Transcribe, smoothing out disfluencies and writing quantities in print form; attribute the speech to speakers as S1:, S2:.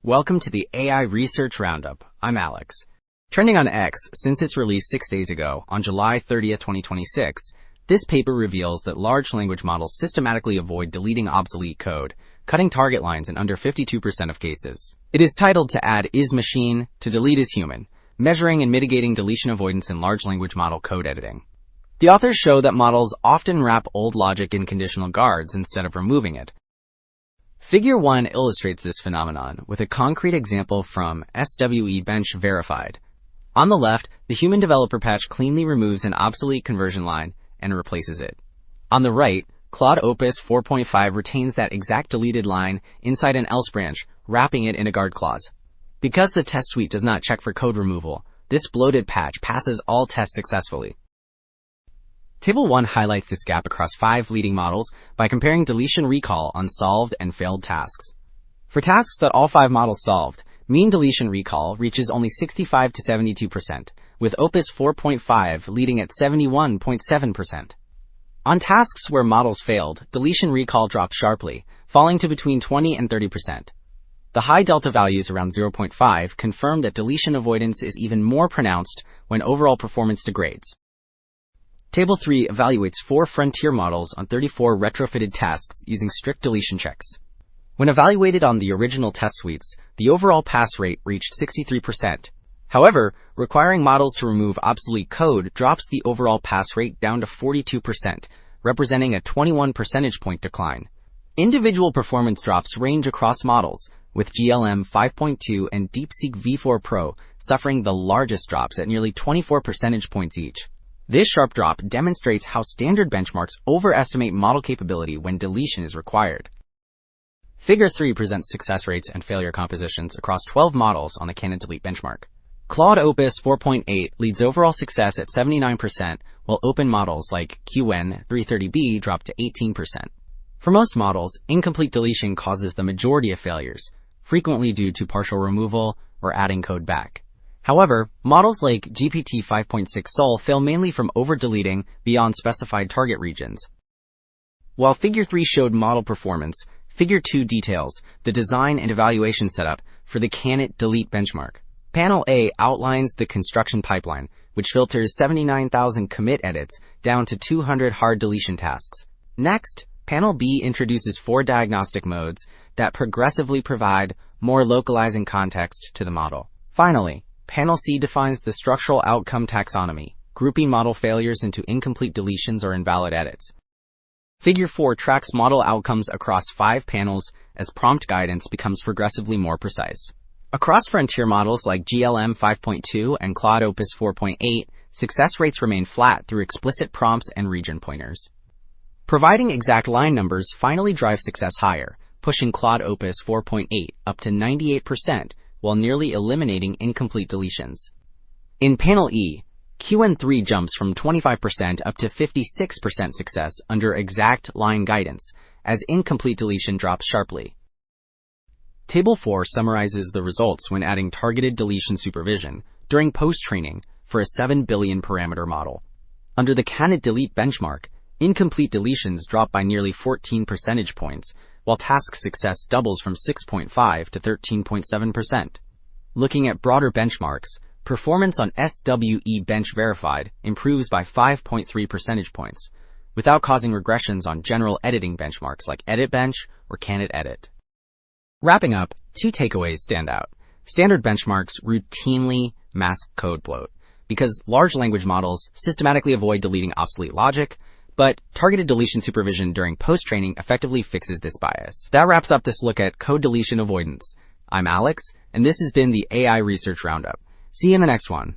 S1: Welcome to the AI Research Roundup. I'm Alex. Trending on X since its release 6 days ago, on July 30th, 2026, this paper reveals that large language models systematically avoid deleting obsolete code, cutting target lines in under 52% of cases. It is titled "To Add is Machine, to Delete is Human, Measuring and Mitigating Deletion Avoidance in Large Language Model Code Editing." The authors show that models often wrap old logic in conditional guards instead of removing it. Figure 1 illustrates this phenomenon with a concrete example from SWE Bench Verified. On the left, the human developer patch cleanly removes an obsolete conversion line and replaces it. On the right, Claude Opus 4.5 retains that exact deleted line inside an else branch, wrapping it in a guard clause. Because the test suite does not check for code removal, this bloated patch passes all tests successfully. Table 1 highlights this gap across 5 leading models by comparing deletion recall on solved and failed tasks. For tasks that all 5 models solved, mean deletion recall reaches only 65 to 72%, with Opus 4.5 leading at 71.7%. On tasks where models failed, deletion recall dropped sharply, falling to between 20 and 30%. The high delta values around 0.5 confirm that deletion avoidance is even more pronounced when overall performance degrades. Table 3 evaluates 4 frontier models on 34 retrofitted tasks using strict deletion checks. When evaluated on the original test suites, the overall pass rate reached 63%. However, requiring models to remove obsolete code drops the overall pass rate down to 42%, representing a 21 percentage point decline. Individual performance drops range across models, with GLM 5.2 and DeepSeek V4 Pro suffering the largest drops at nearly 24 percentage points each. This sharp drop demonstrates how standard benchmarks overestimate model capability when deletion is required. Figure 3 presents success rates and failure compositions across 12 models on the CanItDelete benchmark. Claude Opus 4.8 leads overall success at 79%, while open models like QN330B drop to 18%. For most models, incomplete deletion causes the majority of failures, frequently due to partial removal or adding code back. However, models like GPT 5.6 Sol fail mainly from over-deleting beyond specified target regions. While Figure 3 showed model performance, Figure 2 details the design and evaluation setup for the CanItDelete benchmark. Panel A outlines the construction pipeline, which filters 79,000 commit edits down to 200 hard deletion tasks. Next, Panel B introduces 4 diagnostic modes that progressively provide more localizing context to the model. Finally, Panel C defines the structural outcome taxonomy, grouping model failures into incomplete deletions or invalid edits. Figure 4 tracks model outcomes across 5 panels as prompt guidance becomes progressively more precise. Across frontier models like GLM 5.2 and Claude Opus 4.8, success rates remain flat through explicit prompts and region pointers. Providing exact line numbers finally drives success higher, pushing Claude Opus 4.8 up to 98%, while nearly eliminating incomplete deletions. In Panel E, QN3 jumps from 25% up to 56% success under exact line guidance, as incomplete deletion drops sharply. Table 4 summarizes the results when adding targeted deletion supervision during post-training for a 7 billion parameter model. Under the CanItDelete benchmark, incomplete deletions drop by nearly 14 percentage points, while task success doubles from 6.5 to 13.7%. Looking at broader benchmarks, performance on SWE Bench Verified improves by 5.3 percentage points, without causing regressions on general editing benchmarks like EditBench or CanItEdit. Wrapping up, 2 takeaways stand out. Standard benchmarks routinely mask code bloat, because large language models systematically avoid deleting obsolete logic, but targeted deletion supervision during post-training effectively fixes this bias. That wraps up this look at code deletion avoidance. I'm Alex, and this has been the AI Research Roundup. See you in the next one.